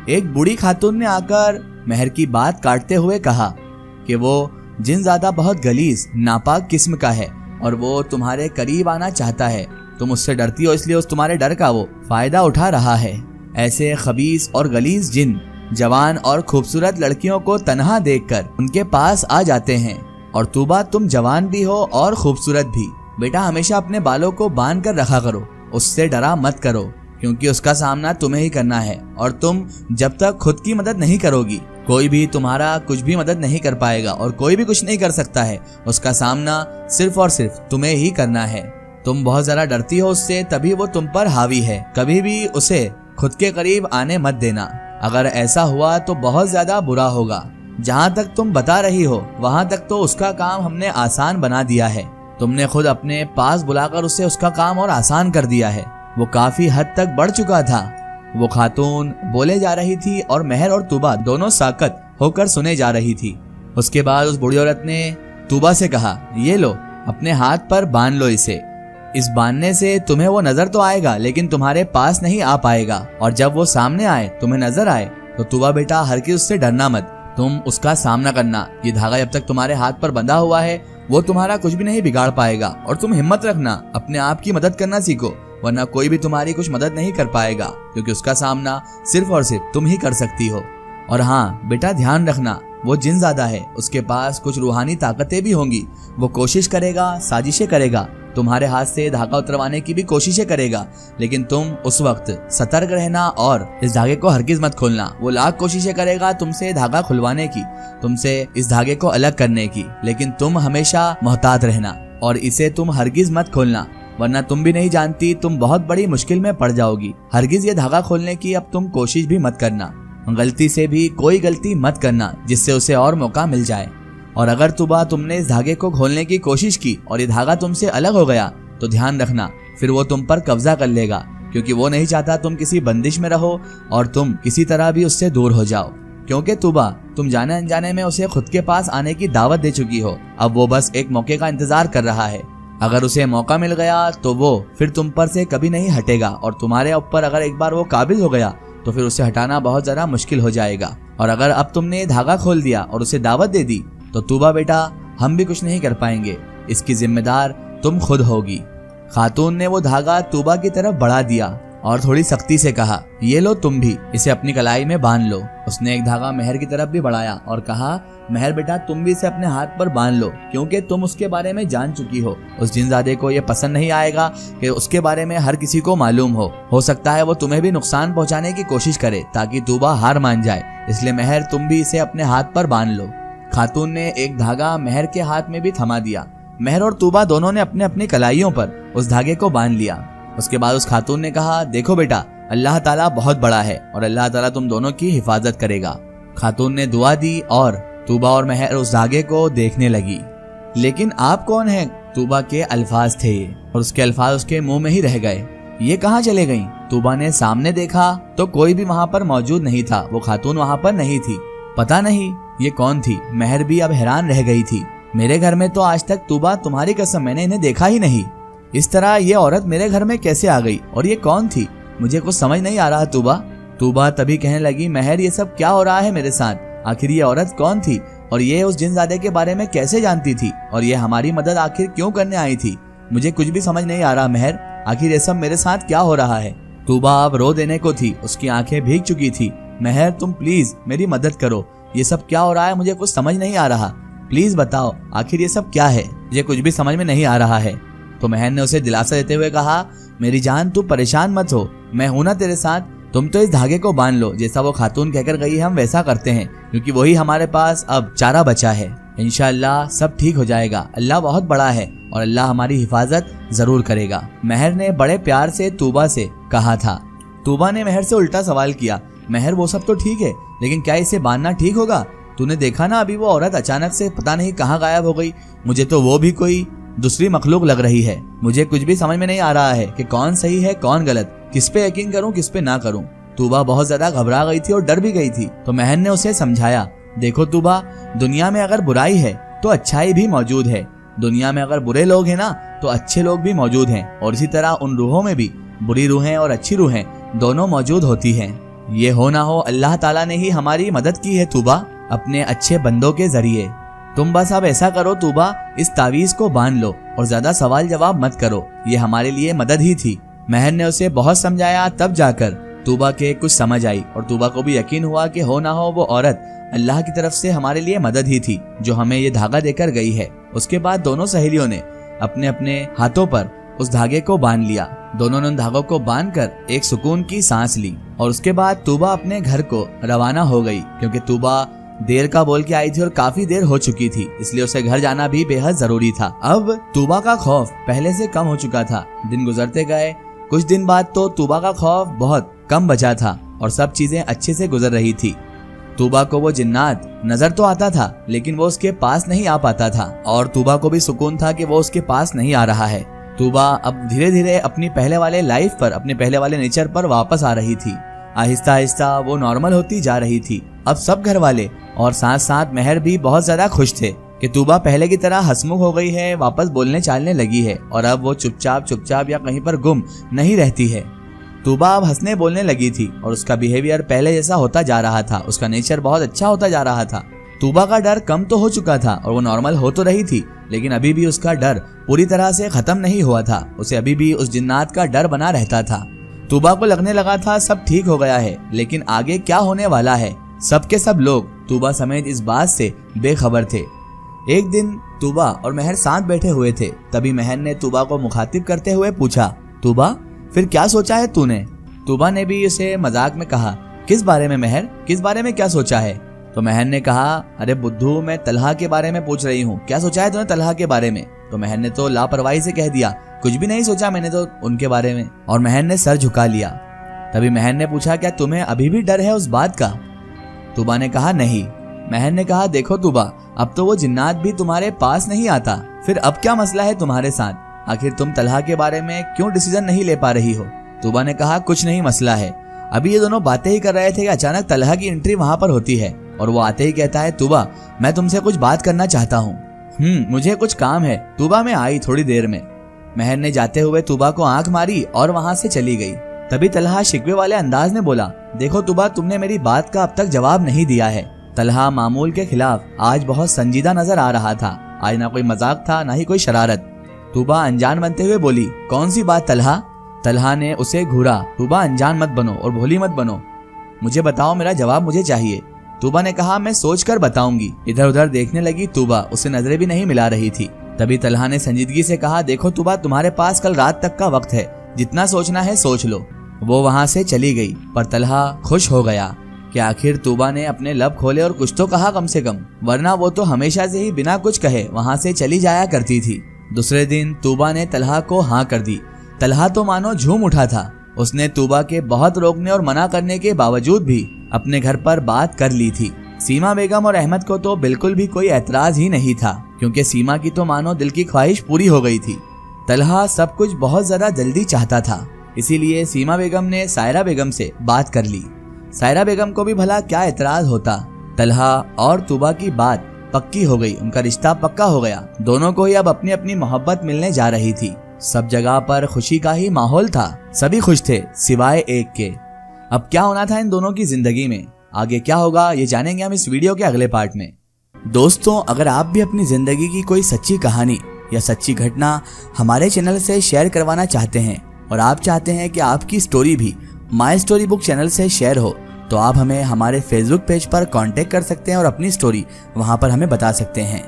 एक बूढ़ी खातून ने आकर महर की बात काटते हुए कहा कि वो जिनज़ादा बहुत गलीज नापाक किस्म का है और वो तुम्हारे करीब आना चाहता है। तुम उससे डरती हो, इसलिए उस तुम्हारे डर का वो फायदा उठा रहा है। ऐसे खबीस और गलीज जिन जवान और खूबसूरत लड़कियों को तन्हा देखकर उनके पास आ जाते हैं। और तूबा, तुम जवान भी हो और खूबसूरत भी। बेटा, हमेशा अपने बालों को बांध कर रखा करो, उससे डरा मत करो, क्योंकि उसका सामना तुम्हें ही करना है। और तुम जब तक खुद की मदद नहीं करोगी, कोई भी तुम्हारा कुछ भी मदद नहीं कर पाएगा और कोई भी कुछ नहीं कर सकता है। उसका सामना सिर्फ और सिर्फ तुम्हें ही करना है। तुम बहुत ज्यादा डरती हो उससे, तभी वो तुम पर हावी है। कभी भी उसे खुद के करीब आने मत देना। अगर ऐसा हुआ तो बहुत ज्यादा बुरा होगा। जहाँ तक तुम बता रही हो वहाँ तक तो उसका काम हमने आसान बना दिया है। तुमने खुद अपने पास बुलाकर उससे उसका काम और आसान कर दिया है। वो काफी हद तक बढ़ चुका था। वो खातून बोले जा रही थी और महर और तूबा दोनों साकत होकर सुने जा रही थी। उसके बाद उस बूढ़ी औरत ने तूबा से कहा, ये लो, अपने हाथ पर बांध लो इसे। इस बांधने से तुम्हें वो नजर तो आएगा लेकिन तुम्हारे पास नहीं आ पाएगा, और जब वो सामने आए, तुम्हें नजर आए, तो तूबा बेटा हरगिज़ उससे डरना मत। तुम उसका सामना करना। ये धागा जब तक तुम्हारे हाथ पर बंधा हुआ है वो तुम्हारा कुछ भी नहीं बिगाड़ पाएगा। और तुम हिम्मत रखना, अपने आप की मदद करना सीखो, वरना कोई भी तुम्हारी कुछ मदद नहीं कर पाएगा, क्योंकि उसका सामना सिर्फ और सिर्फ तुम ही कर सकती हो। और हाँ बेटा, ध्यान रखना, वो जिनज़ादा है, उसके पास कुछ रूहानी ताकतें भी होंगी। वो कोशिश करेगा, साजिशें करेगा, तुम्हारे हाथ से धागा उतरवाने की भी कोशिशें करेगा, लेकिन तुम उस वक्त सतर्क रहना और इस धागे को हरगिज मत खोलना। वो लाख कोशिशें करेगा तुमसे धागा खुलवाने की, तुमसे इस धागे को अलग करने की, लेकिन तुम हमेशा मोहतात रहना और इसे तुम हरगिज मत खोलना, वरना तुम भी नहीं जानती तुम बहुत बड़ी मुश्किल में पड़ जाओगी। हरगिज ये धागा खोलने की अब तुम कोशिश भी मत करना। गलती से भी कोई गलती मत करना जिससे उसे और मौका मिल जाए। और अगर तुमने इस धागे को खोलने की कोशिश की और ये धागा तुमसे अलग हो गया तो ध्यान रखना, फिर वो तुम पर कब्जा कर लेगा, क्योंकि वो नहीं चाहता तुम किसी बंदिश में रहो और तुम किसी तरह भी उससे दूर हो जाओ। क्योंकि तुम जाने अनजाने में उसे खुद के पास आने की दावत दे चुकी हो। अब वो बस एक मौके का इंतजार कर रहा है। अगर उसे मौका मिल गया तो वो फिर तुम पर से कभी नहीं हटेगा, और तुम्हारे ऊपर अगर एक बार वो काबिज हो गया तो फिर उसे हटाना बहुत ज्यादा मुश्किल हो जाएगा। और अगर अब तुमने धागा खोल दिया और उसे दावत दे दी तो तूबा बेटा, हम भी कुछ नहीं कर पाएंगे, इसकी जिम्मेदार तुम खुद होगी। खातून ने वो धागा तूबा की तरफ बढ़ा दिया और थोड़ी सख्ती से कहा, ये लो, तुम भी इसे अपनी कलाई में बांध लो। उसने एक धागा महर की तरफ भी बढ़ाया और कहा, महर बेटा, तुम भी इसे अपने हाथ पर बांध लो, क्योंकि तुम उसके बारे में जान चुकी हो। उस जिनजादे को ये पसंद नहीं आएगा कि उसके बारे में हर किसी को मालूम हो सकता है वो तुम्हें भी नुकसान पहुंचाने की कोशिश करे ताकि तूबा हार मान जाए। इसलिए महर, तुम भी इसे अपने हाथ पर बांध लो। खातून ने एक धागा महर के हाथ में भी थमा दिया। महर और तूबा दोनों ने अपने अपनी कलाइयों पर उस धागे को बांध लिया। उसके बाद उस खातून ने कहा, देखो बेटा, अल्लाह ताला बहुत बड़ा है और अल्लाह ताला तुम दोनों की हिफाजत करेगा। खातून ने दुआ दी और तूबा और महर उस धागे को देखने लगी। लेकिन आप कौन हैं? तूबा के अल्फाज थे ये, और उसके अल्फाज उसके मुंह में ही रह गए। ये कहाँ चले गईं? तूबा ने सामने देखा तो कोई भी वहाँ पर मौजूद नहीं था। वो खातून वहाँ पर नहीं थी। पता नहीं ये कौन थी? महर भी अब हैरान रह गई थी। मेरे घर में तो आज तक, तूबा तुम्हारी कसम, मैंने इन्हें देखा ही नहीं। इस तरह ये औरत मेरे घर में कैसे आ गई और ये कौन थी? मुझे कुछ समझ नहीं आ रहा तूबा तभी कहने लगी, महर, ये सब क्या हो रहा है मेरे साथ? आखिर ये औरत कौन थी और ये उस जिनजादे के बारे में कैसे जानती थी और ये हमारी मदद आखिर क्यों करने आई थी? मुझे कुछ भी समझ नहीं आ रहा महर, आखिर ये सब मेरे साथ क्या हो रहा है? तूबा अब रो देने को थी, उसकी आंखें भीग चुकी थी। महर, तुम प्लीज मेरी मदद करो, ये सब क्या हो रहा है? मुझे कुछ समझ नहीं आ रहा, प्लीज बताओ आखिर ये सब क्या है? मुझे कुछ भी समझ में नहीं आ रहा है। तो महर ने उसे दिलासा देते हुए कहा, मेरी जान, तू परेशान मत हो, मैं हूं ना तेरे साथ। तुम तो इस धागे को बांध लो, जैसा वो खातून कहकर गई हम वैसा करते हैं, क्योंकि वही हमारे पास अब चारा बचा है। इंशाअल्लाह सब ठीक हो जाएगा। अल्लाह बहुत बड़ा है और अल्लाह हमारी हिफाजत जरूर करेगा। महर ने बड़े प्यार से तूबा से कहा था। तूबा ने महर से उल्टा सवाल किया, महर, वो सब तो ठीक है, लेकिन क्या इसे बांधना ठीक होगा? तूने देखा ना, अभी वो औरत अचानक से पता नहीं कहाँ गायब हो गई। मुझे तो वो भी कोई दूसरी मखलूक लग रही है। मुझे कुछ भी समझ में नहीं आ रहा है कि कौन सही है कौन गलत, किस पे यकीन करूं किस पे ना करूं। तूबा बहुत ज्यादा घबरा गई थी और डर भी गई थी। तो महर ने उसे समझाया, देखो तूबा, दुनिया में अगर बुराई है तो अच्छाई भी मौजूद है। दुनिया में अगर बुरे लोग हैं ना तो अच्छे लोग भी मौजूद हैं, और इसी तरह उन रूहों में भी बुरी रूहें और अच्छी रूहें दोनों मौजूद होती हैं। ये हो ना हो अल्लाह ताला ने ही हमारी मदद की है तूबा, अपने अच्छे बंदों के जरिए। तुम बस अब ऐसा करो तूबा, इस तावीज को बांध लो और ज्यादा सवाल जवाब मत करो, ये हमारे लिए मदद ही थी। महर ने उसे बहुत समझाया, तब जाकर तूबा के कुछ समझ आई और तूबा को भी यकीन हुआ कि हो ना हो वो औरत अल्लाह की तरफ से हमारे लिए मदद ही थी जो हमें ये धागा देकर गई है। उसके बाद दोनों सहेलियों ने अपने अपने हाथों पर उस धागे को बांध लिया। दोनों ने उन धागों को बांधकर एक सुकून की सांस ली और उसके बाद तूबा अपने घर को रवाना हो गई, क्योंकि तूबा देर का बोल के आई थी और काफी देर हो चुकी थी, इसलिए उसे घर जाना भी बेहद जरूरी था। अब तूबा का खौफ पहले से कम हो चुका था। दिन गुजरते गए, कुछ दिन बाद तो तूबा का खौफ बहुत कम बचा था और सब चीजें अच्छे से गुजर रही थी। तूबा को वो जिन्नात नजर तो आता था, लेकिन वो उसके पास नहीं आ पाता था और तूबा को भी सुकून था कि वो उसके पास नहीं आ रहा है। तूबा अब धीरे धीरे अपनी पहले वाले लाइफ पर, अपने पहले वाले नेचर पर वापस आ रही थी। आहिस्ता आहिस्ता वो नॉर्मल होती जा रही थी। अब सब घर वाले और साथ साथ महर भी बहुत ज्यादा खुश थे कि तूबा पहले की तरह हंसमुख हो गई है, वापस बोलने चालने लगी है और अब वो चुपचाप या कहीं पर गुम नहीं रहती है। तूबा अब हंसने बोलने लगी थी और उसका बिहेवियर पहले जैसा होता जा रहा था, उसका नेचर बहुत अच्छा होता जा रहा था। तूबा का डर कम तो हो चुका था और वो नॉर्मल हो तो रही थी, लेकिन अभी भी उसका डर पूरी तरह से खत्म नहीं हुआ था। उसे अभी भी उस जिन्नात का डर बना रहता था। तूबा को लगने लगा था सब ठीक हो गया है, लेकिन आगे क्या होने वाला है, सबके सब लोग तूबा समेत इस बात से बेखबर थे। एक दिन तूबा और महर साथ बैठे हुए थे, तभी महर ने तूबा को मुखातिब करते हुए पूछा, तूबा फिर क्या सोचा है तूने? तूबा ने भी उसे मजाक में कहा, किस बारे में महर, किस बारे में क्या सोचा है? तो महर ने कहा, अरे बुद्धू, मैं तलहा के बारे में पूछ रही हूँ, क्या सोचा है तूने तलहा के बारे में? तो महर ने तो लापरवाही से कह दिया, कुछ भी नहीं सोचा मैंने तो उनके बारे में। और महर ने सर झुका लिया। तभी महर ने पूछा, क्या तुम्हें अभी भी डर है उस बात का? तूबा ने कहा, नहीं। महर ने कहा, देखो तूबा, अब तो वो जिन्नात भी तुम्हारे पास नहीं आता, फिर अब क्या मसला है तुम्हारे साथ? आखिर तुम तलहा के बारे में क्यों डिसीजन नहीं ले पा रही हो? तूबा ने कहा, कुछ नहीं मसला है। अभी ये दोनों बातें ही कर रहे थे कि अचानक तलहा की एंट्री वहां पर होती है और वो आते ही कहता है, तूबा मैं तुमसे कुछ बात करना चाहता हूँ। मुझे कुछ काम है। तूबा मैं आई थोड़ी देर में। महर ने जाते हुए तूबा को आंख मारी और वहां से चली गई। तभी तलहा शिकवे वाले अंदाज में बोला, देखो तूबा, तुमने मेरी बात का अब तक जवाब नहीं दिया है। तलहा मामूल के खिलाफ आज बहुत संजीदा नजर आ रहा था। आज ना कोई मजाक था ना ही कोई शरारत। तूबा अनजान बनते हुए बोली, कौन सी बात तलहा? तलहा ने उसे घूरा, तूबा अनजान मत बनो और भोली मत बनो, मुझे बताओ, मेरा जवाब मुझे चाहिए। तूबा ने कहा, मैं सोच कर बताऊंगी। इधर उधर देखने लगी तूबा, उसे नजरें भी नहीं मिला रही थी। तभी तलहा ने संजीदगी से कहा, देखो तूबा, तुम्हारे पास कल रात तक का वक्त है, जितना सोचना है सोच लो। वो वहां से चली गई, पर तलहा खुश हो गया कि आखिर तूबा ने अपने लब खोले और कुछ तो कहा कम से कम, वरना वो तो हमेशा से ही बिना कुछ कहे वहां से चली जाया करती थी। दूसरे दिन तूबा ने तलहा को हाँ कर दी। तलहा तो मानो झूम उठा था। उसने तूबा के बहुत रोकने और मना करने के बावजूद भी अपने घर पर बात कर ली थी। सीमा बेगम और अहमद को तो बिल्कुल भी कोई एतराज ही नहीं था, क्योंकि सीमा की तो मानो दिल की ख्वाहिश पूरी हो गई थी। तलहा सब कुछ बहुत ज्यादा जल्दी चाहता था, इसीलिए सीमा बेगम ने सायरा बेगम से बात कर ली। सायरा बेगम को भी भला क्या एतराज होता। तलहा और तूबा की बात पक्की हो गई, उनका रिश्ता पक्का हो गया। दोनों को ही अब अपनी अपनी मोहब्बत मिलने जा रही थी। सब जगह पर खुशी का ही माहौल था, सभी खुश थे सिवाय एक के। अब क्या होना था इन दोनों की जिंदगी में, आगे क्या होगा, ये जानेंगे हम इस वीडियो के अगले पार्ट में। दोस्तों, अगर आप भी अपनी जिंदगी की कोई सच्ची कहानी या सच्ची घटना हमारे चैनल से शेयर करवाना चाहते हैं और आप चाहते हैं कि आपकी स्टोरी भी माई स्टोरी बुक चैनल से शेयर हो, तो आप हमें हमारे फेसबुक पेज पर कांटेक्ट कर सकते हैं और अपनी स्टोरी वहां पर हमें बता सकते हैं।